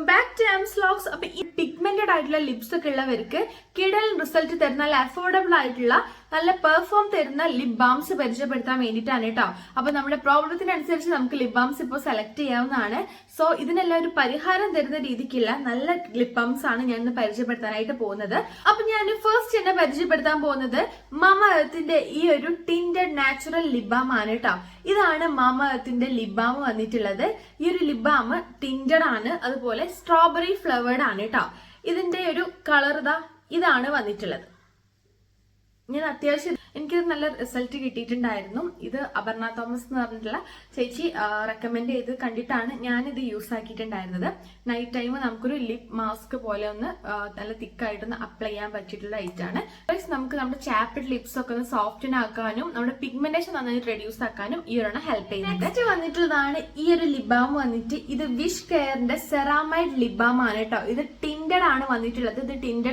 Back to എംസ് vlogs. അപ്പൊ ഈ pigmented ആയിട്ടുള്ള ലിപ്സ് ഒക്കെ ഉള്ളവർക്ക് കിടൽ റിസൾട്ട് തരുന്ന നല്ല അഫോർഡബിൾ ആയിട്ടുള്ള നല്ല പെർഫോം തരുന്ന ലിപ് ബാംസ് പരിചയപ്പെടുത്താൻ വേണ്ടിയിട്ടാണ് കേട്ടോ. അപ്പൊ നമ്മുടെ പ്രോബ്ലത്തിനനുസരിച്ച് നമുക്ക് ലിപ് ബാംസ് ഇപ്പോൾ സെലക്ട് ചെയ്യാവുന്നതാണ്. സോ ഇതിനെല്ലാം ഒരു പരിഹാരം തരുന്ന രീതിക്കുള്ള നല്ല ലിപ് ബാംസ് ആണ് ഞാൻ ഇന്ന് പരിചയപ്പെടുത്താനായിട്ട് പോകുന്നത്. അപ്പൊ ഞാൻ ഫസ്റ്റ് തന്നെ പരിചയപ്പെടുത്താൻ പോകുന്നത് മാമ എർത്തിന്റെ ഈ ഒരു ടിൻഡഡ് നാച്ചുറൽ ലിപ് ബാം ആണ് കേട്ടോ. ഇതാണ് മാമ എർത്തിന്റെ ലിപ് ബാം വന്നിട്ടുള്ളത്. ഈ ഒരു ലിപ് ബാം ടിൻഡഡ് ആണ്, അതുപോലെ സ്ട്രോബെറി ഫ്ലേവേർഡ് ആണ് കേട്ടോ. ഇതിന്റെ ഒരു കളർ ഇതാണ് വന്നിട്ടുള്ളത്. ഞാൻ അത്യാവശ്യം എനിക്കിത് നല്ല റിസൾട്ട് കിട്ടിയിട്ടുണ്ടായിരുന്നു. ഇത് അപർണ തോമസ് എന്ന് പറഞ്ഞിട്ടുള്ള ചേച്ചി റെക്കമെൻഡ് ചെയ്ത് കണ്ടിട്ടാണ് ഞാനിത് യൂസ് ആക്കിയിട്ടുണ്ടായിരുന്നത്. നൈറ്റ് ടൈം നമുക്കൊരു ലിപ് മാസ്ക് പോലെ ഒന്ന് നല്ല തിക്കായിട്ടൊന്ന് അപ്ലൈ ചെയ്യാൻ പറ്റിയിട്ടുള്ള ഐറ്റാണ്. നമുക്ക് നമ്മുടെ ചാപ്ഡ് ലിപ്സ് ഒക്കെ ഒന്ന് സോഫ്റ്റൻ ആക്കാനും നമ്മുടെ പിഗ്മെന്റേഷൻ നന്നായിട്ട് റെഡ്യൂസ് ആക്കാനും ഈ ഒരെണ്ണം ഹെൽപ്പ് ചെയ്യുന്നുണ്ട്. നെക്സ്റ്റ് വന്നിട്ടുള്ളതാണ് ഈ ഒരു ലിപ് ബാം വന്നിട്ട് ഇത് വിഷ് കെയറിന്റെ സെറാമൈഡ് ലിപ് ബാം ആണ് കേട്ടോ. ഇത് ടിൻഡഡ് ആണ് വന്നിട്ടുള്ളത്. ഇത് ടിൻഡഡ്